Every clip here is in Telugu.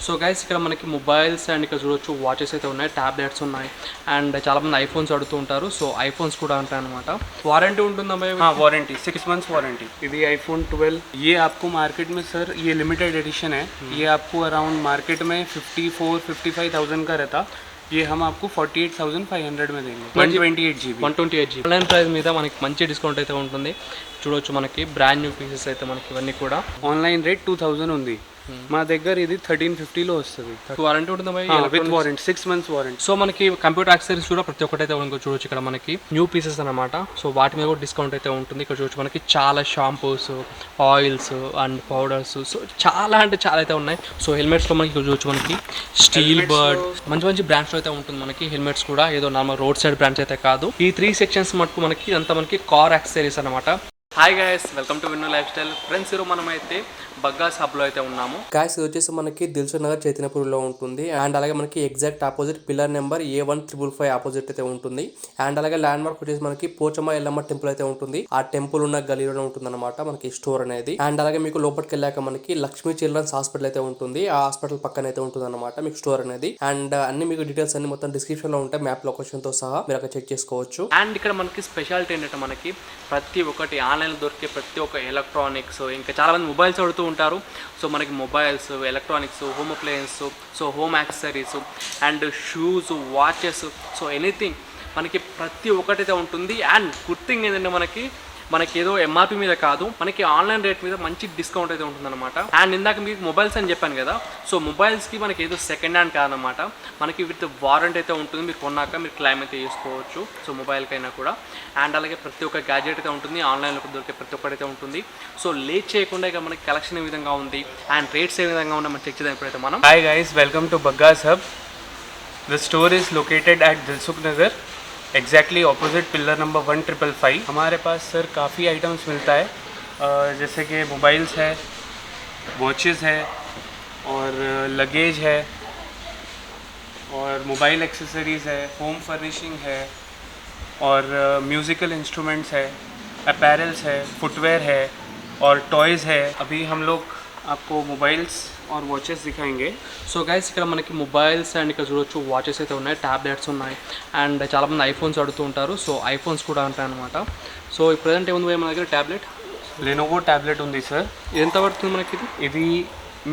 సో గైస్ ఇక్కడ మనకి మొబైల్స్ అండ్ ఇక్కడ చూడొచ్చు వాచెస్ అయితే ఉన్నాయి, టాబ్లెట్స్ ఉన్నాయి అండ్ చాలా మంది ఐఫోన్స్ అడుగుతూ ఉంటారు. సో ఐఫోన్స్ కూడా ఉంటాయి అనమాట. వారంటీ ఉంటుందా భయ్యా? हाँ वारंटी 6 मंथ्स वारंटी। यदि आईफोन 12 ये आपको मार्केट में सर ये लिमिटेड एडिशन है। ये आपको अराउंड मार्केट में 54-55,000 का रहता, ये हम आपको 48,500 में देंगे। 128 GB 128 GB ఆన్లైన్ ప్రైస్ మీద మనకి మంచి డిస్కౌంట్ అయితే ఉంటుంది. చూడొచ్చు మనకి బ్రాండ్ న్యూ పీసెస్ అయితే మనకి ఇవన్నీ కూడా ఆన్లైన్ రేట్ 2000 ఉంది, మా దగ్గర ఇది 1350లో వస్తుంది. వారంటీ ఉంటుందా భయ్యా? With warranty 6 months warranty. So మనకి కంప్యూటర్ యాక్సెసరీస్ కూడా ప్రతి ఒక్కటి అయితే చూడొచ్చు ఇక్కడ మనకి న్యూ పీసెస్ అనమాట. సో వాటి మీద కూడా డిస్కౌంట్ అయితే ఉంటుంది. ఇక్కడ చూడొచ్చు మనకి చాలా shampoos, oils and powders, so చాలా అంటే చాలా అయితే ఉన్నాయి. సో హెల్మెట్స్లో మనకి చూడొచ్చు మనకి స్టీల్ బర్డ్ మంచి మంచి బ్రాండ్స్లో అయితే ఉంటుంది మనకి హెల్మెట్స్ కూడా, ఏదో నార్మల్ రోడ్ సైడ్ బ్రాండ్స్ అయితే కాదు. ఈ 3 సెక్షన్స్ మటుకు మనకి అంతా మనకి కార్ యాక్సెసరీస్ అనమాట. Hi guys, welcome to Vinnu lifestyle. Friends ఈరోజు మనం అయితే బగ్గాస్ హబ్లో అయితే ఉన్నాము. గాయస్ ఇది వచ్చేసి మనకి దిల్సుఖ్ నగర్ చైతన్యపూర్లో ఉంటుంది అండ్ అలాగే మనకి exact opposite pillar number A1555 opposite అయితే ఉంటుంది. అండ్ అలాగే ల్యాండ్ మార్క్ వచ్చేసి మనకి పోచమ్మ ఎల్లమ్మ టెంపుల్ అయితే ఉంటుంది. ఆ టెంపుల్ ఉన్న గలీలోనే ఉంటుంది అనమాట మనకి స్టోర్ అనేది. అండ్ అలాగే మీకు లోపలికి వెళ్ళాక మనకి లక్ష్మీ చిల్డ్రన్స్ హాస్పిటల్ అయితే ఉంటుంది. ఆ హాస్పిటల్ పక్కన అయితే ఉంటుంది అనమాట మీకు స్టోర్ అనేది. అండ్ అన్ని మీకు డీటెయిల్స్ అన్ని మొత్తం డిస్క్రిప్షన్ లో ఉంటాయి, మ్యాప్ లొకేషన్ తో సహా మీరు అక్కడ చెక్ చేసుకోవచ్చు. అండ్ ఇక్కడ మనకి స్పెషాలిటీ ఏంటంటే మనకి ప్రతి ఒక్కటి ఆన్లైన్ లో దొరికే ప్రతి ఒక్క ఎలక్ట్రానిక్స్, ఇంకా చాలా మంది మొబైల్స్ అడుగుతూ ఉంటారు. సో మనకి mobiles, electronics, home appliances, so home accessories and shoes, watches, so anything మనకి ప్రతి ఒక్కటైతే ఉంటుంది. అండ్ గుడ్ థింగ్ ఏంటంటే మనకి ఏదో ఎంఆర్పి మీద కాదు, మనకి ఆన్లైన్ రేట్ మీద మంచి డిస్కౌంట్ అయితే ఉంటుందన్నమాట. అండ్ ఇందాక మీకు మొబైల్స్ అని చెప్పాను కదా, సో మొబైల్స్కి మనకి ఏదో సెకండ్ హ్యాండ్ కాదనమాట, మనకి విత్ వారంటీ అయితే ఉంటుంది. మీరు కొన్నాక మీరు క్లైమ్ అయితే చేసుకోవచ్చు, సో మొబైల్కైనా కూడా. అండ్ అలాగే ప్రతి ఒక్క గ్యాడ్జెట్ అయితే ఉంటుంది, ఆన్లైన్లో దొరికే ప్రతి ఒక్కటైతే ఉంటుంది. సో లేట్ చేయకుండా ఇక మనకి కలెక్షన్ ఏ విధంగా ఉంది అండ్ రేట్స్ ఏ విధంగా ఉన్నాయి మనం చెక్ చేద్దాం ఇప్పుడైతే మనం. Hi guys, welcome to Bagga's hub. The store is located at Dilsukh Nagar, exactly opposite pillar number 1555. हमारे पास सर काफ़ी आइटम्स मिलता है, जैसे कि मोबाइल्स है, वॉचेस है और लगेज है और मोबाइल एक्सेसरीज़ है, होम फर्निशिंग है और म्यूज़िकल इंस्ट्रूमेंट्स है, अपैरल्स है, फुटवेयर है और टॉयज़ है. अभी हम लोग आपको मोबाइल्स और वॉचेस दिखाएंगे. సో గైస్ ఇక్కడ మనకి మొబైల్స్ అండ్ ఇక్కడ చూడొచ్చు వాచెస్ అయితే ఉన్నాయి, టాబ్లెట్స్ ఉన్నాయి అండ్ చాలా మంది ఐఫోన్స్ అడుగుతూ ఉంటారు. సో ఐఫోన్స్ కూడా ఉంటాయి అనమాట. సో ఈ ప్రజెంట్ ఏముంది మన దగ్గర ట్యాబ్లెట్? లెనోవో ట్యాబ్లెట్ ఉంది సార్. ఎంత పడుతుంది మనకి ఇది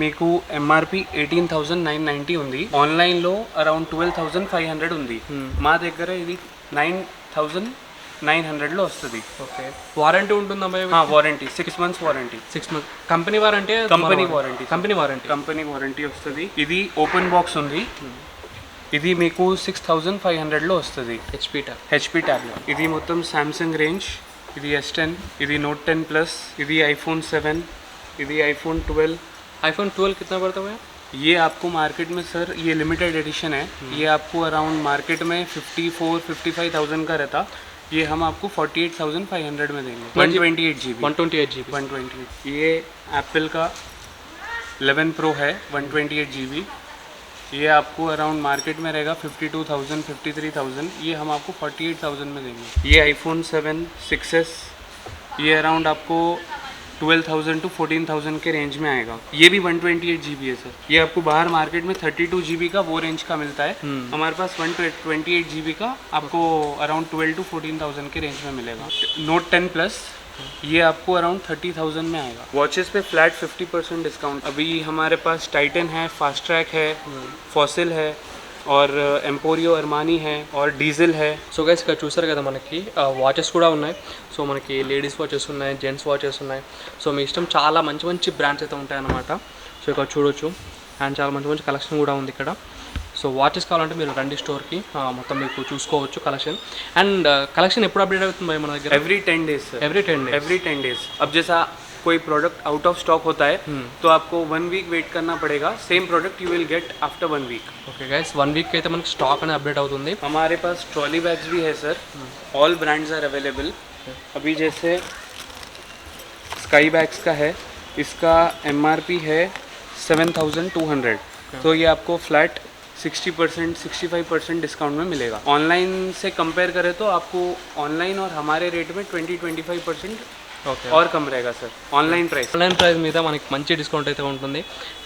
మీకు ఎంఆర్పి 18,990 ఉంది, ఆన్లైన్లో అరౌండ్ 12,500 ఉంది. మా దగ్గర ఇది 9,900లో వస్తుంది. ఓకే, వారంటీ ఉంటుందా భయ్యా? Warranty 6 months warranty. 6 months company warranty? Company warranty. Company warranty వస్తుంది. ఇది ఓపెన్ బాక్స్ ఉంది, ఇది మీకు 6,500లో వస్తుంది. HP tablet. ఇది మొత్తం సామ్సంగ్ రేంజ్. ఇది S10, ఇది Note 10 Plus, ఇది iPhone 7, ఇది iPhone 12. iPhone 12 कितना पड़ता है? ये आपको मार्केट में सर ये लिमिटेड एडिशन है, ये आपको अराउंड मार्केट में 54-55,000 का रहता, ये हम आपको 48,500 में देंगे. 128 GB 128. ये एप्पल का 11 Pro है 128 GB, ये आपको अराउंड मार्केट में रहेगा 52,000-53,000, ये हम आपको 48,000 में देंगे. ये iPhone 7 6s, ये अराउंड आपको 12,000 to 14,000 के रेंज में आएगा. ये भी 128 GB है सर. ये आपको बाहर मार्केट में 32 GB का वो रेंज का मिलता है, हमारे पास 128 GB का आपको अराउंड 12 to 14,000 के रेंज में मिलेगा. Note 10 Plus, ये आपको अराउंड 30,000 में आएगा. वॉचेस पे फ्लैट 50% डिस्काउंट. अभी हमारे पास टाइटन है, फास्ट ट्रैक है, फॉसिल है और एम्पोरियो अरमानी है और डीजिल है. సో గైస్ ఇక్కడ చూసారు కదా మనకి వాచెస్ కూడా ఉన్నాయి. సో మనకి లేడీస్ వాచెస్ ఉన్నాయి, జెంట్స్ వాచెస్ ఉన్నాయి. సో మీ ఇష్టం, చాలా మంచి మంచి బ్రాండ్స్ అయితే ఉంటాయన్నమాట. సో ఇక్కడ చూడొచ్చు అండ్ చాలా మంచి మంచి కలెక్షన్ కూడా ఉంది ఇక్కడ. సో వాచెస్ కావాలంటే మీరు రండి స్టోర్కి, మొత్తం మీకు చూసుకోవచ్చు కలెక్షన్. అండ్ కలెక్షన్ ఎప్పుడు అప్డేట్ అవుతుంది మన దగ్గర? Every 10 days sir. Every 10 days. Every 10 days. अब जैसा कोई प्रोडक्ट आउट ऑफ स्टॉक होता है तो आपको 1 वीक वेट करना पड़ेगा. Same product you will get after 1 week. Okay guys, 1 week అయితే మనకి స్టాక్ అనేది అప్డేట్ అవుతుంది. हमारे पास ट्रॉली बैग्स भी है sir, all brands are available. अभी जैसे स्काई बैग्स का है, इसका एमआरपी है 7,200, तो ये आपको फ्लैट 60% 65% डिस्काउंट में मिलेगा. ऑनलाइन से कंपेयर करें तो आपको ऑनलाइन और हमारे रेट में 20-25% ఓకే. और कम रहेगा sir online price. Online price మీద మనకి మంచి డిస్కౌంట్ అయితే ఉంటుంది.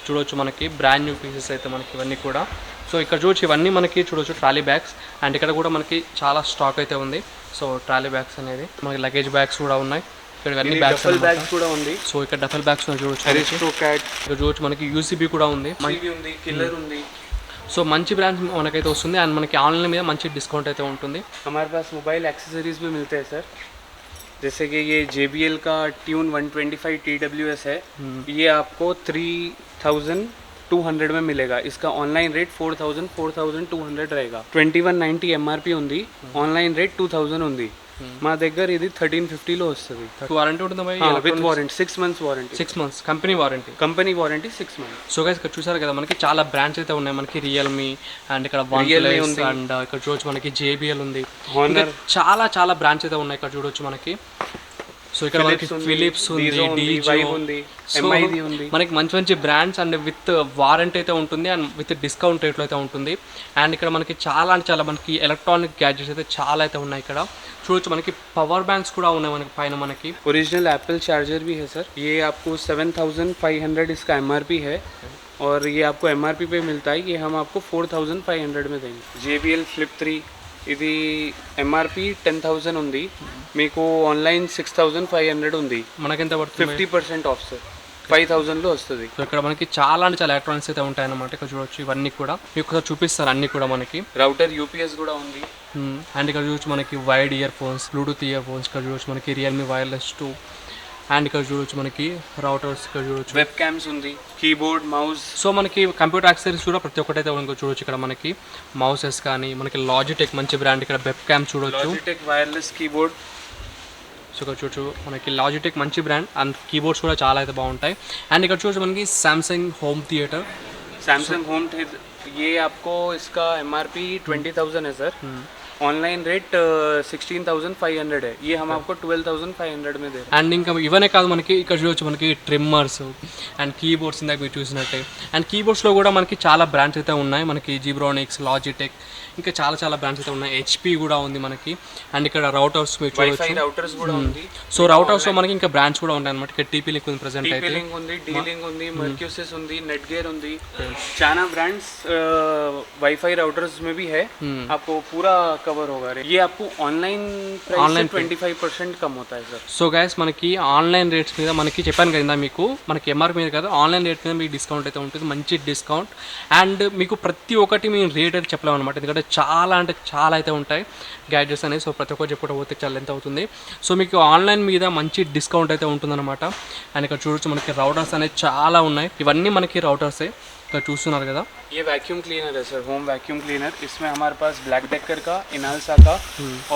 చూడొచ్చు మనకి బ్రాండ్ న్యూ పీసెస్ అయితే మనకి ఇవన్నీ కూడా. సో ఇక్కడ చూడొచ్చు ఇవన్నీ మనకి చూడొచ్చు ట్రాలీ బ్యాగ్స్, అండ్ ఇక్కడ కూడా మనకి చాలా స్టాక్ అయితే ఉంది. సో ట్రాలీ బ్యాగ్స్ అనేది మనకి లగేజ్ బ్యాగ్స్ కూడా ఉన్నాయి. ఇక్కడ ఇవన్నీ బ్యాగ్స్ डफल बैग्स కూడా ఉంది। సో ఇక్కడ డఫల్ బ్యాగ్స్ చూడొచ్చు, అరిస్టోకాట్ ఇక్కడ చూడొచ్చు మనకి యూసీబీ కూడా ఉంది, ఉంది, కిల్లర్ ఉంది। సో మంచి బ్రాండ్స్ మనకైతే వస్తుంది, అండ్ మనకి ఆన్లైన్ మీద మంచి డిస్కౌంట్ అయితే ఉంటుంది. हमारे पास मोबाइल एक्सेसरीज भी मिलते हैं सर, जैसे कि ये JBL का ट्यून 125 TWS है, ये आपको 3200 में मिलेगा। इसका ऑनलाइन रेट 4200 रहेगा। 2190 MRP ఉంది, ఆన్లైన్ రేట్ 2000 ఉంది। మా దగ్గర ఇది 1350లో వస్తుంది వారంటీ ఉంటుంది with warranty, 6 months warranty, 6 months company warranty, 6 months। So guys ఇక్కడ చూసారు కదా మనకి చాలా బ్రాండ్స్ అయితే ఉన్నాయి. మనకి రియల్మీ అండ్ ఇక్కడ OnePlus అండ్ ఇక్కడ చూడొచ్చు మనకి JBL ఉంది, హానర్, చాలా చాలా బ్రాండ్స్ అయితే ఉన్నాయి ఇక్కడ చూడొచ్చు మనకి. సో ఇక్కడ మనకి ఫిలిప్స్ ఉంది, వైవ్ ఉంది, MID ఉంది, మనకి మంచి మంచి బ్రాండ్స్ అండ్ విత్ వారంటీ అయితే ఉంటుంది అండ్ విత్ డిస్కౌంట్ రేట్లో అయితే ఉంటుంది. అండ్ ఇక్కడ మనకి చాలా అంటే చాలా మనకి ఎలక్ట్రానిక్ గ్యాడ్జెట్స్ అయితే చాలా అయితే ఉన్నాయి. ఇక్కడ చూడొచ్చు మనకి పవర్ బ్యాంక్స్ కూడా ఉన్నాయి మనకి పైన మనకి. ओरिजिनल एप्पल चार्जर भी है सर, ये आपको 7500 इसका MRP है और ये आपको MRP पे मिलता है। ये हम आपको 4500 में देंगे। JBL Flip 3 ఇది MRP 10,000 ఉంది, మీకు ఆన్లైన్ 6500 ఉంది, మనకెంత పడుతుంది? 50% ఆఫ్ సార్, 5000లో వస్తుంది. సో ఇక్కడ మనకి చాలా అంటే చాలా ఎలక్ట్రానిక్స్ అయితే ఉంటాయి అన్నమాట. ఇక్కడ చూడొచ్చు ఇవన్నీ కూడా మీకు ఒకసారి చూపిస్తారు అన్ని కూడా మనకి. రౌటర్ UPS కూడా ఉంది, అండ్ ఇక్కడ చూడొచ్చు మనకి wide ear phones, Bluetooth ear phones, ఇక్కడ చూడొచ్చు మనకి రియల్మీ వైర్లెస్ 2, అండ్ ఇక్కడ చూడొచ్చు మనకి రౌటర్స్, ఇక్కడ చూడొచ్చు వెబ్ క్యామ్స్ ఉంది, కీబోర్డ్, మౌస్. సో మనకి కంప్యూటర్ యాక్సెసరీస్ కూడా ప్రతి ఒక్కటి అయితే చూడొచ్చు. ఇక్కడ మనకి మౌసెస్ కానీ మనకి లాజిటెక్ మంచి బ్రాండ్, ఇక్కడ వెబ్ క్యామ్ చూడొచ్చు, లాజిటెక్ వైర్లెస్ కీబోర్డ్. సో ఇక్కడ చూడొచ్చు మనకి లాజిటెక్ మంచి బ్రాండ్ అండ్ కీబోర్డ్స్ కూడా చాలా అయితే బాగుంటాయి. అండ్ ఇక్కడ చూడొచ్చు మనకి Samsung home theatre, Samsung home theatre, ये आपको इसका MRP 20,000 है सर, ऑनलाइन रेट 16,500 है, ये हम आपको 12,500 में दे रहे हैं। అండ్ ఇంకా ఇవనే కాదు మనకి ఇక్కడ చూడొచ్చు మనకి ట్రిమ్మర్స్ అండ్ కీబోర్డ్స్ ఇందాక మీరు చూసినట్టే. అండ్ కీబోర్డ్స్లో కూడా మనకి చాలా బ్రాండ్స్ అయితే ఉన్నాయి మనకి, జీబ్రానిక్స్, లాజిటెక్, ఇంకా చాలా చాలా బ్రాండ్స్ అయితే ఉన్నాయి. HP కూడా ఉంది మనకి. అండ్ ఇక్కడ రౌటర్స్ మీరు చూడొచ్చు, రౌటర్స్ కూడా ఉంది. సో రౌటర్స్లో మనకి ఇంకా బ్రాండ్స్ కూడా ఉంటాయి అనమాట. ఇక్కడ TP లింక్ ఉంది ప్రెసెంట్ అయితే, లింక్ ఉంది, D-Link ఉంది, మర్క్యూసిస్ ఉంది, నెట్గేర్ ఉంది, चाइना ब्रांड्स वाईफाई राउटर्स में भी है, आपको पूरा कवर होगा। ये आपको ऑनलाइन प्राइस से 25% कम होता है सर। సో గైస్ మనకి ఆన్లైన్ రేట్స్ మీద మనకి చెప్పాను కదా మీకు, మనకి MRP మీద కదా ఆన్లైన్ రేట్ మీద మీకు డిస్కౌంట్ అయితే ఉంటుంది, మంచి డిస్కౌంట్. అండ్ మీకు ప్రతి ఒక్కటి మేము రేట్ అయితే చెప్పలేము అనమాట, ఎందుకంటే చాలా అంటే చాలా అయితే ఉంటాయి గ్యాడ్జెట్స్ అనేవి. సో ప్రతి ఒక్కటి చెప్పుకుంటూ పోతే చాలా ఎంత అవుతుంది. సో మీకు ఆన్లైన్ మీద మంచి డిస్కౌంట్ అయితే ఉంటుందన్నమాట. అండ్ ఇక్కడ చూడొచ్చు మనకి రౌటర్స్ అనేవి చాలా ఉన్నాయి, ఇవన్నీ మనకి రౌటర్సే ఇక్కడ చూస్తున్నారు కదా. ये वैक्यूम क्लीनर है सर, होम वैक्यूम क्लीनर। इसमें हमारे पास ब्लैक डेकर का, इनालसा का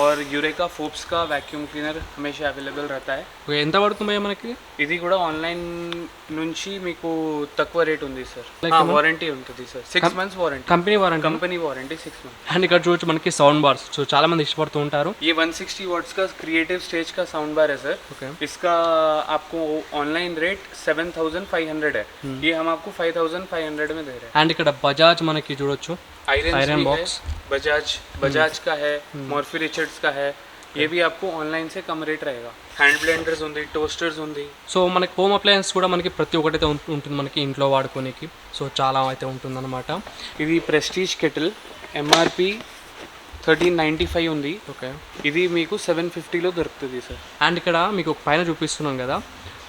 और यूरेका फोप्स का वैक्यूम क्लीनर हमेशा अवेलेबल रहता है। ఎంత పడుతుంది మనకి? ఇది కూడా ఆన్లైన్ నుంచి మీకు తక్కువ రేట్ ఉంది సార్, వారంటీ ఉంటుంది sir, 6 months warranty, company warranty, 6 months। And ఇక్కడ చూడొచ్చు మనకి సౌండ్ బార్స్, సో చాలా మంది ఇష్టపడుతూ ఉంటారు. ये 160 watts का क्रिएटिव स्टेज का साउंड बार है सर। ओके। इसका आपको ऑनलाइन रेट 7,500 है, ये हम आपको 5,500 में दे रहे हैं। అండ్ ఇక్కడ బజాజ్ మనకి చూడొచ్చు आयरन box। है, बजाज का है, मॉर्फी रिचर्ड्स का है, ये भी आपको ऑनलाइन से कम रेट रहेगा। హ్యాండ్ బ్లెండర్స్ ఉంది, టోస్టర్స్ ఉంది. సో మనకి హోమ్ అప్లయన్స్ కూడా మనకి ప్రతి ఒక్కటి అయితే ఉంటుంది మనకి ఇంట్లో వాడుకోనికి. సో చాలా అయితే ఉంటుందన్నమాట. ఇది ప్రెస్టీజ్ కెటిల్, MRP 1395 ఉంది. ఓకే, ఇది మీకు 750లో దొరుకుతుంది సార్. అండ్ ఇక్కడ మీకు ఒక పైన చూపిస్తున్నాం కదా,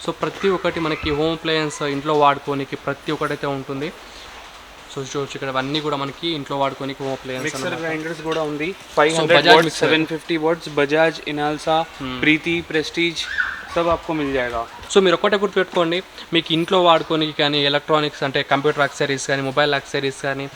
సో ప్రతి ఒక్కటి మనకి హోమ్ అప్లయన్స్ ఇంట్లో వాడుకోనికి ప్రతి ఒక్కటి అయితే ఉంటుంది. సో చూడొచ్చు ఇక్కడ అన్నీ కూడా మనకి ఇంట్లో వాడుకోనికి హోమ్ అప్లయన్స్. మిక్సర్ గ్రైండర్స్ కూడా ఉంది, 500 watts, 750 watts, బజాజ్, ఇనాల్సా, ప్రీతి, ప్రెస్టీజ్ सब आपको मिल जाएगा। సో మీరు ఒక్కటే గుర్తుపెట్టుకోండి, మీకు ఇంట్లో వాడుకోనికి కానీ ఎలక్ట్రానిక్స్ అంటే కంప్యూటర్ యాక్సెసరీస్ కానీ, మొబైల్ యాక్సెసరీస్ కానీ,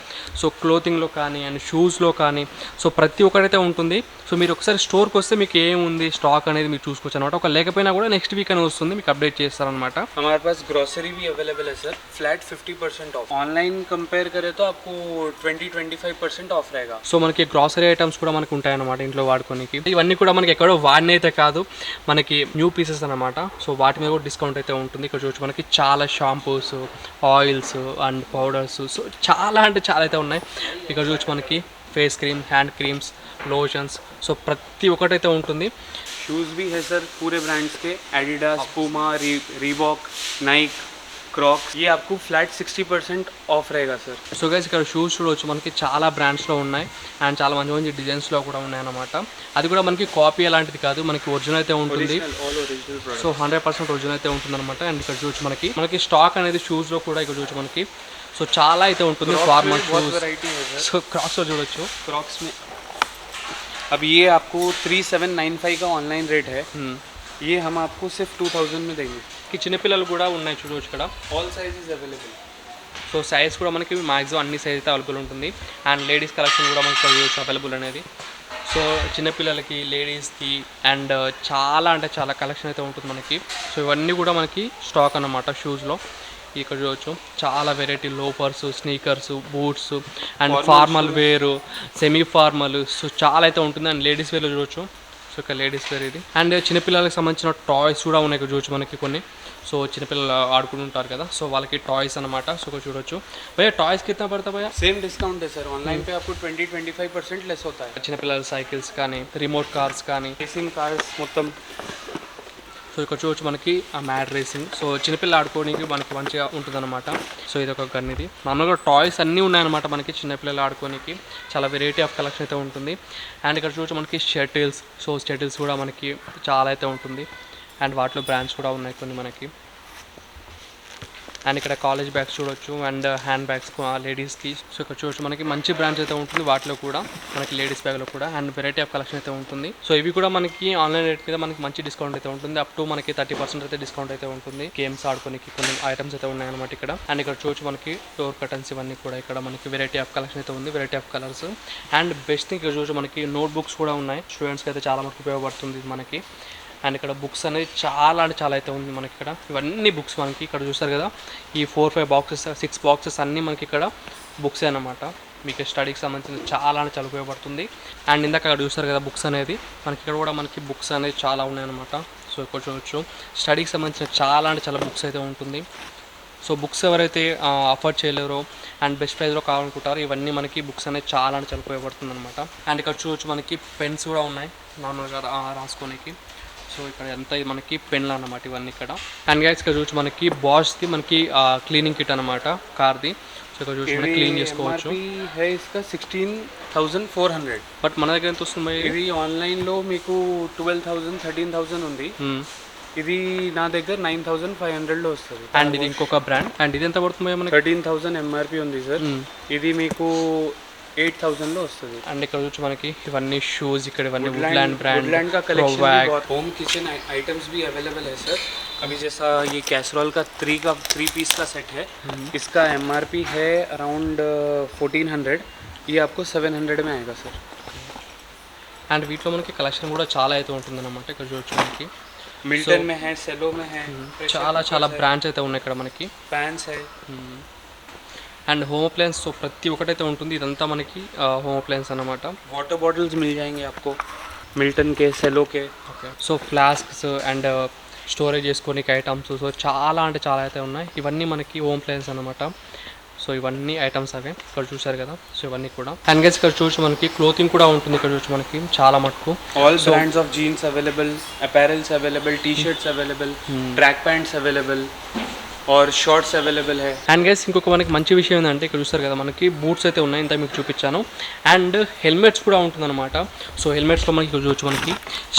సో క్లోతింగ్లో కానీ అండ్ షూస్లో కానీ, సో ప్రతి ఒక్కటైతే ఉంటుంది. సో మీరు ఒకసారి స్టోర్కి వస్తే మీకు ఏముంది స్టాక్ అనేది మీరు చూసుకోవచ్చు అనమాట. ఒక లేకపోయినా కూడా నెక్స్ట్ వీక్ అని వస్తుంది, మీకు అప్డేట్ చేస్తారనమాట. हमारे पास ग्रोसरी भी अवेलेबल है sir, flat 50% of. Online compare करें तो आपको 20-25% ऑफ रहेगा। సో మనకి గ్రాసరీ ఐటమ్స్ కూడా మనకు ఉంటాయన్నమాట ఇంట్లో వాడుకోనికి. ఇవన్నీ కూడా మనకి ఎక్కడో వాడినైతే కాదు, మనకి న్యూ పీసెస్ అనమాట. సో వాటి మీద కూడా డిస్కౌంట్ అయితే ఉంటుంది. ఇక్కడ చూసి మనకి చాలా shampoos, oils and powders, so చాలా అంటే చాలా అయితే ఉన్నాయి. ఇక్కడ చూసి మనకి face cream, hand creams, lotions, so ప్రతి ఒక్కటైతే ఉంటుంది. शूज़ भी है सर पूरे ब्रांड्स के, Adidas, Puma, Reebok, Naik, Crocs. ये आपको फ्लैट 60% ऑफ रहेगा सर। సో గైస్ ఇక్కడ షూస్ చూడవచ్చు మనకి చాలా బ్రాండ్స్లో ఉన్నాయి అండ్ చాలా మంచి మంచి డిజైన్స్లో కూడా ఉన్నాయన్నమాట. అది కూడా మనకి కాపీ అలాంటిది కాదు, మనకి ఒరిజినల్ అయితే ఉంటుంది. All original product. So 100% original అయితే ఉంటుందన్నమాట. అండ్ ఇక్కడ చూడొచ్చు మనకి స్టాక్ అనేది షూస్లో కూడా ఇక్కడ చూడొచ్చు మనకి సో చాలా అయితే ఉంటుంది. ఫార్మల్ షూస్, సో క్రాక్స్లో చూడొచ్చు. क्रॉक्स में अब ये आपको 3795 का ऑनलाइन रेट है, ये हम आपको सिर्फ 2000 में देंगे। ఈ చిన్నపిల్లలు కూడా ఉన్నాయి చూడవచ్చు ఇక్కడ. All sizes available. So size కూడా మనకి మ్యాక్సిమం అన్ని సైజ్ అయితే అవైలబుల్ ఉంటుంది. అండ్ లేడీస్ కలెక్షన్ కూడా మనకి చూడవచ్చు అవైలబుల్ అనేది. సో చిన్నపిల్లలకి, లేడీస్కి అండ్ చాలా అంటే చాలా కలెక్షన్ అయితే ఉంటుంది మనకి. సో ఇవన్నీ కూడా మనకి స్టాక్ అన్నమాట షూస్లో. ఇక్కడ చూడవచ్చు చాలా variety loafers, sneakers, boots and formal wear, semi formal, so చాలా అయితే ఉంటుంది. అండ్ లేడీస్ వేర్లో చూడవచ్చు. సో ఇక్కడ లేడీస్ వేర్ ఇది. అండ్ చిన్నపిల్లలకు సంబంధించిన టాయ్స్ కూడా ఉన్నాయి ఇక్కడ చూడవచ్చు మనకి కొన్ని. సో చిన్నపిల్లలు ఆడుకుంటుంటారు కదా, సో వాళ్ళకి టాయ్స్ అనమాట. సో ఇక్కడ చూడొచ్చు. భయ్యా టాయ్స్ కిतना पड़ता भैया? सेम डिस्काउंट है सर, ऑनलाइन पे आपको 20-25% लेस होता है। చిన్నపిల్లల సైకిల్స్ కానీ, రిమోట్ కార్స్ కానీ. రేసింగ్ కార్స్ మొత్తం. సో ఇక్కడ చూడవచ్చు మనకి ఆ మ్యాడ్ రేసింగ్. సో చిన్నపిల్లలు ఆడుకోవడానికి మనకి మంచిగా ఉంటుందన్నమాట. సో ఇది ఒక గన్. ఇది మామూలుగా టాయ్స్ అన్నీ ఉన్నాయన్నమాట మనకి చిన్నపిల్లలు ఆడుకోవడానికి. చాలా వెరైటీ ఆఫ్ కలెక్షన్ అయితే ఉంటుంది. అండ్ ఇక్కడ చూడవచ్చు మనకి షటిల్స్. సో షటిల్స్ కూడా మనకి చాలా అయితే ఉంటుంది. అండ్ వాటిలో బ్రాండ్స్ కూడా ఉన్నాయి కొన్ని మనకి. అండ్ ఇక్కడ కాలేజ్ బ్యాగ్స్ చూడొచ్చు అండ్ హ్యాండ్ బ్యాగ్స్ లేడీస్కి. సో ఇక్కడ చూడొచ్చు మనకి మంచి బ్రాండ్స్ అయితే ఉంటుంది వాటిలో కూడా, మనకి లేడీస్ బ్యాగ్లో కూడా. అండ్ వెరైటీ ఆఫ్ కలెక్షన్ అయితే ఉంటుంది. సో ఇవి కూడా మనకి ఆన్లైన్ రేట్ మీద మనకి మంచి డిస్కౌంట్ అయితే ఉంటుంది. అప్ టు మనకి 30% అయితే డిస్కౌంట్ అయితే ఉంటుంది. గేమ్స్ ఆడుకోనికి కొన్ని ఐటమ్స్ అయితే ఉన్నాయన్నమాట ఇక్కడ. అండ్ ఇక్కడ చూడొచ్చు మనకి డోర్ కర్టన్స్ ఇవన్నీ కూడా ఇక్కడ మనకి వెరైటీ ఆఫ్ కలెక్షన్ అయితే ఉంది, variety of colours. And best thing ఇక్కడ చూడొచ్చు మనకి నోట్ బుక్స్ కూడా ఉన్నాయి. స్టూడెంట్స్కి అయితే చాలా మనకు ఉపయోగపడుతుంది ఇది మనకి. అండ్ ఇక్కడ బుక్స్ అనేది చాలా అంటే చాలా అయితే ఉంది మనకి ఇక్కడ. ఇవన్నీ బుక్స్ మనకి ఇక్కడ చూస్తారు కదా, ఈ 4-5 బాక్సెస్, 6 బాక్సెస్ అన్నీ మనకి ఇక్కడ బుక్సే అన్నమాట. మీకు స్టడీకి సంబంధించిన చాలా అంటే చాలా ఉపయోగపడుతుంది. అండ్ ఇందాక అక్కడ చూస్తారు కదా బుక్స్ అనేది, మనకి ఇక్కడ కూడా మనకి బుక్స్ అనేది చాలా ఉన్నాయన్నమాట. సో ఇక్కడ చూడొచ్చు స్టడీకి సంబంధించిన చాలా అంటే చాలా బుక్స్ అయితే ఉంటుంది. సో బుక్స్ ఎవరైతే అఫోర్డ్ చేయలేరో అండ్ బెస్ట్ ప్రైస్లో కావాలనుకుంటారో ఇవన్నీ మనకి బుక్స్ అనేది చాలా అంటే చాలా ఉపయోగపడుతుంది అనమాట. అండ్ ఇక్కడ చూడొచ్చు మనకి పెన్స్ కూడా ఉన్నాయి నార్మల్గా రాసుకోనికి. సో ఇక్కడ ఎంత మనకి పెన్లు అన్నమాట ఇవన్నీ ఇక్కడ. అండ్ గైస్ ఇక్కడ చూసి మనకి బాష్ది మనకి క్లీనింగ్ కిట్ అనమాట కార్ది. సో ఇక్కడ చూసి మనం క్లీన్ చేసుకోవచ్చు. है इसका 16,400, బట్ మన దగ్గర ఎంత వస్తుంది? ఇది ఆన్లైన్లో మీకు 12,000 13,000 ఉంది. ఇది నా దగ్గర 9,500లో వస్తుంది. అండ్ ఇది ఇంకొక బ్రాండ్. అండ్ ఇది ఎంత పడుతుంది మనకి? 13,000 ఎంఆర్పి ఉంది సార్. ఇది మీకు 8,000లో వస్తుంది. అండ్ ఇక్కడ చూసి మనకి ఇవన్నీ షూస్, ఇక్కడ ఇవన్నీ వుడ్లాండ్ బ్రాండ్, वुडलैंड का कलेक्शन भी बहुत, होम किचन आइटम्स भी अवेलेबल है सर. अभी जैसा ये कैसरोल का 3 पीस का सेट है, इसका एमआरपी है अराउंड 1400, ये आपको 700 में आएगा सर. అండ్ వీటిలో మనకి కలెక్షన్ కూడా చాలా అయితే ఉంటుందన్నమాట. ఇక్కడ చూడొచ్చు మనకి मिल्टन में है, सेलो में है, చాలా చాలా బ్రాండ్స్ అయితే ఉన్నాయి ఇక్కడ మనకి. पैंस है. అండ్ హోమ్ అప్లయన్స్, సో ప్రతి ఒక్కటైతే ఉంటుంది. ఇదంతా మనకి హోమ్ అప్లయన్స్ అన్నమాట. वाटर बॉटल्स मिल जाएंगे आपको मिल्टन के, सेलो के. Okay. So flasks and storage చేసుకోనికి ఐటమ్స్, సో చాలా అంటే చాలా అయితే ఉన్నాయి. ఇవన్నీ మనకి హోమ్ అప్లయన్స్ అన్నమాట. సో ఇవన్నీ ఐటమ్స్ అవే ఇక్కడ చూసారు కదా. సో ఇవన్నీ కూడా. అండ్ గైస్ ఇక్కడ చూసి మనకి క్లోతింగ్ కూడా ఉంటుంది. ఇక్కడ చూసి మనకి చాలా మటుకు all brands of jeans available, apparels available, T shirts available, track pants available और शॉर्ट्स अवेलेबल है. అండ్ గైస్ ఇంకొక మనకి మంచి విషయం ఏంటంటే ఇక్కడ చూస్తారు కదా మనకి బూట్స్ అయితే ఉన్నాయి, ఇంత మీకు చూపించాను. అండ్ హెల్మెట్స్ కూడా ఉంటుందన్నమాట. సో హెల్మెట్స్లో మనకి ఇక్కడ చూడొచ్చు మనకి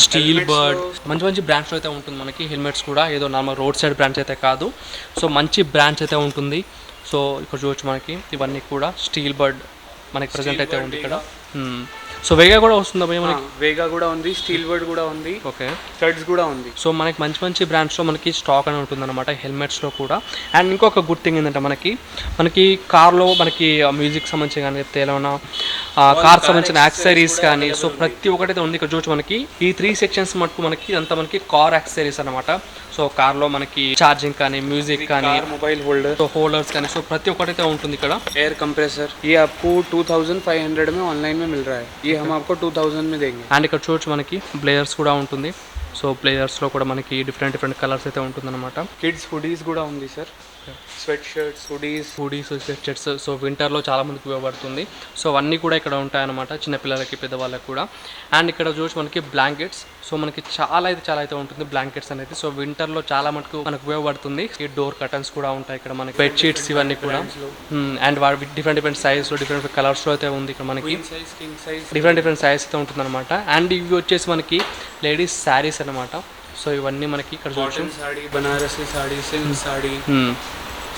స్టీల్ బర్డ్, మంచి మంచి బ్రాండ్స్ అయితే ఉంటుంది మనకి హెల్మెట్స్ కూడా. ఏదో నార్మల్ రోడ్ సైడ్ బ్రాండ్స్ అయితే కాదు, సో మంచి బ్రాండ్స్ అయితే ఉంటుంది. సో ఇక్కడ చూడొచ్చు మనకి ఇవన్నీ కూడా స్టీల్ బర్డ్ మనకి ప్రజెంట్ అయితే ఉంది ఇక్కడ. సో వేగా కూడా వస్తుందా భయ్య మనకి? వేగా కూడా ఉంది, స్టీల్ బర్డ్ కూడా ఉంది, ఓకే, స్టడ్స్ కూడా ఉంది. సో మనకి మంచి మంచి బ్రాండ్స్లో మనకి స్టాక్ అని ఉంటుందన్నమాట హెల్మెట్స్లో కూడా. అండ్ ఇంకొక గుడ్ థింగ్ ఏంటంటే మనకి కార్లో మనకి మ్యూజిక్ సంబంధించి కానీ ఏమైనా కార్ సంబంధించిన యాక్సెసరీస్ కానీ, సో ప్రతి ఒక్కటైతే ఉంది. ఇక్కడ చూడొచ్చు మనకి ఈ 3 సెక్షన్స్ మటుకు మనకి అంతా మనకి కార్ యాక్సెసరీస్ అనమాట. సో కార్లో మనకి ఛార్జింగ్ కానీ, మ్యూజిక్ కానీ, मोबाइल होल्डर, సో హోల్డర్స్ కానీ, సో ప్రతి ఒక్కటైతే ఉంటుంది ఇక్కడ. एयर कंप्रेसर, ये आपको 2,500 में ऑनलाइन में मिल रहा है, ये हम आपको 2,000 में देंगे. అండ్ ఇక్కడ చూడొచ్చు మనకి బ్లేయర్స్ కూడా ఉంటుంది. సో ప్లేయర్స్లో కూడా మనకి డిఫరెంట్ కలర్స్ అయితే ఉంటుందన్నమాట. కిడ్స్ హుడీస్ కూడా ఉంది sir. Sweat shirts, hoodies. Sweat shirts, so వింటర్లో చాలా మందికి ఉపయోగపడుతుంది. సో అవన్నీ కూడా ఇక్కడ ఉంటాయన్నమాట, చిన్నపిల్లలకి పెద్దవాళ్ళకి కూడా. అండ్ ఇక్కడ చూసి మనకి బ్లాంకెట్స్, సో మనకి చాలా అయితే ఉంటుంది బ్లాంకెట్స్ అనేది. సో వింటర్లో చాలా మటుకు మనకు ఉపయోగపడుతుంది. ఈ డోర్ కర్టన్స్ కూడా ఉంటాయి ఇక్కడ మనకి, బెడ్ షీట్స్ ఇవన్నీ కూడా. అండ్ వాటి డిఫరెంట్ సైజ్, డిఫరెంట్ కలర్స్లో అయితే ఉంది ఇక్కడ మనకి, డిఫరెంట్ సైజ్ అయితే ఉంటుంది అనమాట. అండ్ ఇవి వచ్చేసి మనకి లేడీస్ శారీస్ అనమాట. సో ఇవన్నీ మనకి ఇక్కడ చూడొచ్చు. साड़ी, बनारसी साड़ी, सिल्क साड़ी,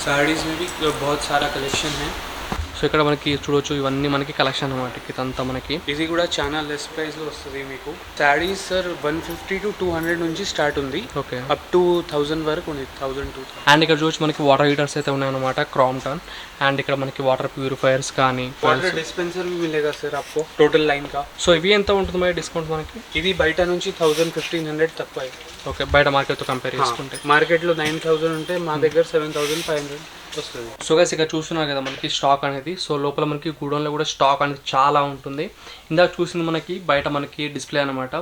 साड़ीज में भी बहुत सारा कलेक्शन है. సో ఇక్కడ మనకి చూడొచ్చు, ఇవన్నీ మనకి కలెక్షన్ అనమాట. ఇదంతా మనకి ఇది కూడా చాలా లెస్ ప్రైస్ లో వస్తుంది మీకు. సారీస్ సార్ 150 to 200 నుంచి స్టార్ట్ ఉంది. ఓకే, అప్ టు 1000 వరకు ఉంది, 1000 to 2000. అండ్ ఇక్కడ చూసి మనకి వాటర్ హీటర్స్ అయితే ఉన్నాయన్నమాట, క్రాంప్టన్. అండ్ ఇక్కడ మనకి వాటర్ ప్యూరిఫైయర్స్ కానీ, వాటర్ డిస్పెన్సర్ भी मिलेगा सर आपको टोटल लाइन का. సో ఇవి ఎంత ఉంటుంది మరి డిస్కౌంట్ మనకి? ఇది బయట నుంచి 1000-1500 తక్కువ. ఓకే, బయట మార్కెట్తో కంపేర్ చేసుకుంటే మార్కెట్లో 9000 ఉంటే మా దగ్గర 7500 వస్తుంది. సో గైస్ ఇక్కడ చూస్తున్నారు కదా మనకి స్టాక్ అనేది. సో లోపల మనకి గూడౌన్లో కూడా స్టాక్ అనేది చాలా ఉంటుంది. ఇందాక చూసింది మనకి బయట మనకి డిస్ప్లే అనమాట.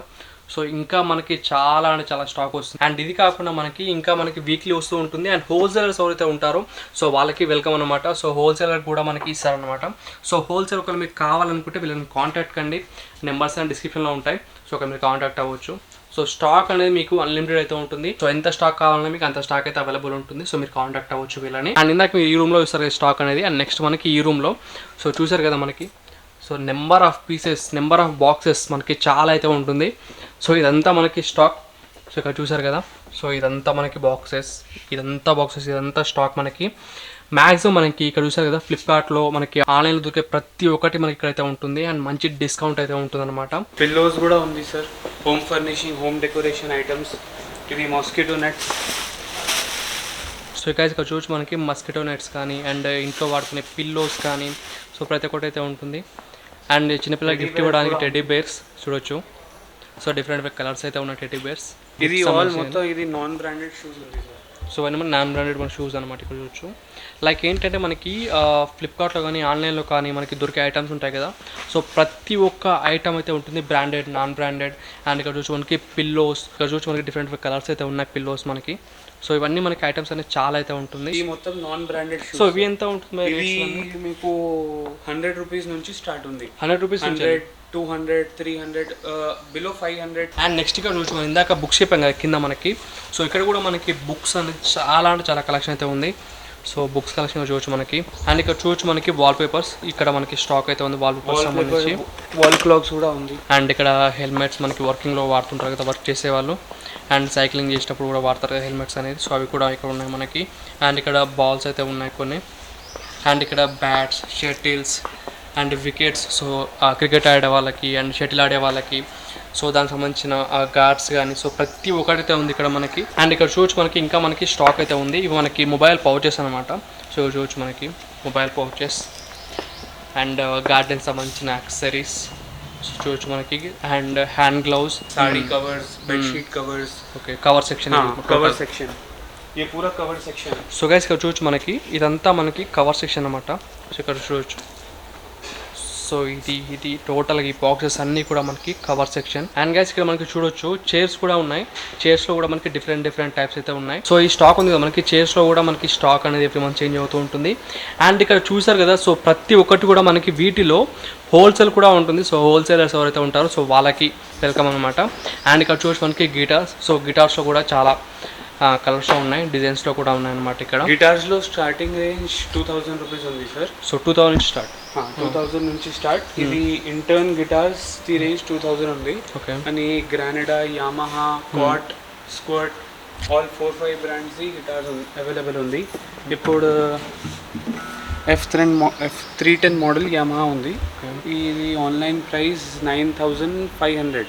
సో ఇంకా మనకి చాలా స్టాక్ వస్తుంది. అండ్ ఇది కాకుండా మనకి ఇంకా మనకి వీక్లీ వస్తూ ఉంటుంది. అండ్ హోల్సేలర్స్ ఎవరైతే ఉంటారో సో వాళ్ళకి వెల్కమ్ అనమాట. సో హోల్సేలర్ కూడా మనకి ఇస్తారనమాట. సో హోల్సేల్ ఒకవేళ మీకు కావాలనుకుంటే వీళ్ళని కాంటాక్ట్ కండి, నెంబర్స్ అని డిస్క్రిప్షన్లో ఉంటాయి. సో ఒకవేళ మీరు కాంటాక్ట్ అవ్వచ్చు. సో స్టాక్ అనేది మీకు అన్లిమిటెడ్ అయితే ఉంటుంది. సో ఎంత స్టాక్ కావాలన్నా మీకు అంత స్టాక్ అయితే అవైలబుల్ ఉంటుంది. సో మీరు కాంటాక్ట్ అవ్వచ్చు వీళ్ళని. అండ్ ఇందాక మీరు ఈ రూమ్లో చూస్తారు కదా స్టాక్ అనేది. అండ్ నెక్స్ట్ మనకి ఈ రూమ్లో సో చూసారు కదా మనకి, so number of pieces, number of boxes మనకి చాలా అయితే ఉంటుంది. సో ఇదంతా మనకి స్టాక్. సో ఇక్కడ చూసారు కదా, సో ఇదంతా మనకి బాక్సెస్, ఇదంతా స్టాక్ మనకి. మ్యాక్సిమం మనకి ఇక్కడ చూసారు కదా, ఫ్లిప్కార్ట్లో మనకి ఆన్లైన్లో దొరికే ప్రతి ఒక్కటి మనకి ఇక్కడైతే ఉంటుంది. అండ్ మంచి డిస్కౌంట్ అయితే ఉంటుంది అనమాట. పిల్లోస్ కూడా ఉంది sir, home furnishing, home decoration items. ఇది మాస్కిటో నెట్స్. సో ఇక్కడ చూసి మనకి మస్కిటో నెట్స్ కానీ, అండ్ ఇంట్లో వాడుకునే పిల్లోస్ కానీ, సో ప్రతి ఒక్కటి అయితే ఉంటుంది. అండ్ చిన్నపిల్లలకి గిఫ్ట్ ఇవ్వడానికి టెడ్డీ బేర్స్ చూడొచ్చు. సో డిఫరెంట్ కలర్స్ అయితే ఉన్న టెడ్డీ బేర్స్. ఇది ఆల్ మొత్తం ఇది నాన్ బ్రాండెడ్ షూస్ ఉంది సార్. సో అవన్నీ మన నాన్ బ్రాండెడ్ మన షూస్ అనమాట. ఇక్కడ చూడొచ్చు. లైక్ ఏంటంటే మనకి ఫ్లిప్కార్ట్లో కానీ ఆన్లైన్లో కానీ మనకి దొరికే ఐటమ్స్ ఉంటాయి కదా. సో ప్రతి ఒక్క ఐటమ్ అయితే ఉంటుంది, బ్రాండెడ్, నాన్ బ్రాండెడ్. అండ్ ఇక్కడ చూసి మనకి పిల్లోస్, ఇక్కడ చూసి మనకి డిఫరెంట్ కలర్స్ అయితే ఉన్నాయి పిల్లోస్ మనకి. సో ఇవన్నీ మనకి ఐటమ్స్ అనేది చాలా అయితే ఉంటుంది. ఈ మొత్తం నాన్ బ్రాండెడ్ షూస్. సో ఇవి ఎంత ఉంటుంది? ఇది మీకు 100 రూపీస్ నుంచి స్టార్ట్ ఉంది. 100 రూపీస్, 200, 300, బిలో 500. అండ్ నెక్స్ట్ ఇక్కడ చూసి మనం ఇందాక బుక్స్ చెప్పాం కదా కింద మనకి. సో ఇక్కడ కూడా మనకి బుక్స్ అనేది చాలా కలెక్షన్ అయితే ఉంది. సో బుక్స్ కలెక్షన్ చూడొచ్చు మనకి. అండ్ ఇక్కడ చూడొచ్చు మనకి వాల్ పేపర్స్, ఇక్కడ మనకి స్టాక్ అయితే ఉంది వాల్ పేపర్స్ సంబంధించి. వాల్ క్లాక్స్ కూడా ఉంది. అండ్ ఇక్కడ హెల్మెట్స్ మనకి వర్కింగ్లో వాడుతుంటారు కదా వర్క్ చేసేవాళ్ళు. అండ్ సైక్లింగ్ చేసేటప్పుడు కూడా వాడతారు కదా హెల్మెట్స్ అనేది. సో అవి కూడా ఇక్కడ ఉన్నాయి మనకి. అండ్ ఇక్కడ బాల్స్ అయితే ఉన్నాయి కొన్ని. అండ్ ఇక్కడ bats, shuttles and wickets. So cricket ఆడే వాళ్ళకి అండ్ షటిల్ ఆడే వాళ్ళకి సో దానికి సంబంధించిన గార్డ్స్ కానీ, సో ప్రతి ఒక్కటైతే ఉంది ఇక్కడ మనకి. అండ్ ఇక్కడ చూడొచ్చు మనకి ఇంకా మనకి స్టాక్ అయితే ఉంది. ఇవి మనకి మొబైల్ పౌచెస్ అనమాట. సో చూడొచ్చు మనకి మొబైల్ పౌచెస్ అండ్ గార్డెన్ సంబంధించిన యాక్సెసరీస్. సో చూడొచ్చు మనకి. And hand gloves, sari covers, bedsheet covers. Okay, cover section, cover section, ये पूरा कवर सेक्शन है. సో గైస్ ఇక్కడ చూడొచ్చు మనకి ఇదంతా మనకి కవర్ సెక్షన్ అనమాట. సో ఇక్కడ చూడొచ్చు. సో ఇది టోటల్గా ఈ బాక్సెస్ అన్నీ కూడా మనకి కవర్ సెక్షన్. అండ్ గైస్ ఇక్కడ మనకి చూడొచ్చు చైర్స్ కూడా ఉన్నాయి. చైర్స్లో కూడా మనకి డిఫరెంట్ టైప్స్ అయితే ఉన్నాయి. సో ఈ స్టాక్ ఉంది కదా మనకి, చైర్స్లో కూడా మనకి స్టాక్ అనేది ఎవ్రీ మంత్ చేంజ్ అవుతూ ఉంటుంది. అండ్ ఇక్కడ చూసారు కదా, సో ప్రతి ఒక్కటి కూడా మనకి వీటిలో హోల్సేల్ కూడా ఉంటుంది. సో హోల్సేలర్స్ ఎవరైతే ఉంటారో సో వాళ్ళకి వెల్కమ్ అనమాట. అండ్ ఇక్కడ చూసి మనకి గిటార్స్. సో గిటార్స్లో కూడా చాలా కలర్స్లో ఉన్నాయి, డిజైన్స్లో కూడా ఉన్నాయి అనమాట. ఇక్కడ గిటార్స్లో స్టార్టింగ్ రేంజ్ 2000 రూపీస్ ఉంది సార్. సో 2000 నుంచి స్టార్ట్. 2000 నుంచి స్టార్ట్. ఇది ఇంటర్న్ గిటార్స్ ది రేంజ్ 2000 ఉంది. ఓకే. అని గ్రానడా, యామహా, క్వాట్, స్క్వర్ట్, all 4-5 brands the guitars available ఉంది. ఇప్పుడు F310 మోడల్ యామహా ఉంది. ఇది ఆన్లైన్ ప్రైస్ 9500.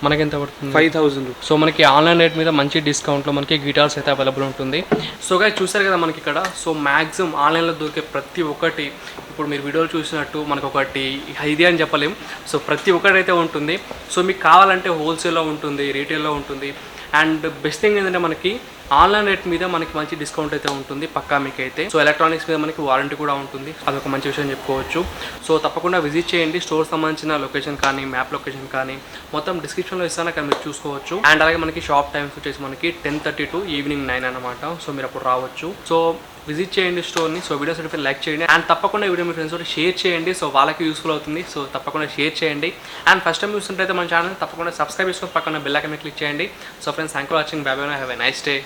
మనకి ఎంత పడుతుంది? 5000. సో మనకి ఆన్లైన్ రేట్ మీద మంచి డిస్కౌంట్లో మనకి గిటార్స్ అయితే అవైలబుల్ ఉంటుంది. సో గైస్ చూసారు కదా మనకి ఇక్కడ. సో మ్యాక్సిమం ఆన్లైన్లో దొరికే ప్రతి ఒక్కటి ఇప్పుడు మీరు వీడియోలు చూసినట్టు మనకు ఒకటి ఇది అని చెప్పలేం. సో ప్రతి ఒక్కటి అయితే ఉంటుంది. సో మీకు కావాలంటే హోల్సేల్లో ఉంటుంది, రీటైల్లో ఉంటుంది. అండ్ బెస్ట్ థింగ్ ఏంటంటే మనకి ఆన్లైన్ రేట్ మీద మనకి మంచి డిస్కౌంట్ అయితే ఉంటుంది పక్కా మీకైతే. సో ఎలక్ట్రానిక్స్ మీద మనకి వారంటీ కూడా ఉంటుంది, అదొక మంచి విషయం చెప్పుకోవచ్చు. సో తప్పకుండా విజిట్ చేయండి. స్టోర్ సంబంధించిన లొకేషన్ కానీ మ్యాప్ లొకేషన్ కానీ మొత్తం డిస్క్రిప్షన్లో ఇస్తాను, అక్కడ మీరు చూసుకోవచ్చు. అండ్ అలాగే మనకి షాప్ టైమ్స్ వచ్చేసి మనకి 10:30 to ఈవినింగ్ 9 అనమాట. సో మీరు అప్పుడు రావచ్చు. సో విజిట్ చేయండి స్టోర్ని. సో వీడియోస్ అయితే లైక్ చేయండి అండ్ తప్పకుండా వీడియో మీ ఫ్రెండ్స్ తోటి షేర్ చేయండి. సో వాళ్ళకి యూస్ఫుల్ అవుతుంది. సో తప్పకుండా షేర్ చేయండి. అండ్ ఫస్ట్ టైం చూస్తుంటే మన ఛానల్ తప్పకుండా సబ్స్క్రైబ్ చేసుకొని పక్కన బెల్ ఐకాన్ క్లిక్ చేయండి. So friends, thank you for watching. By by, have a nice day.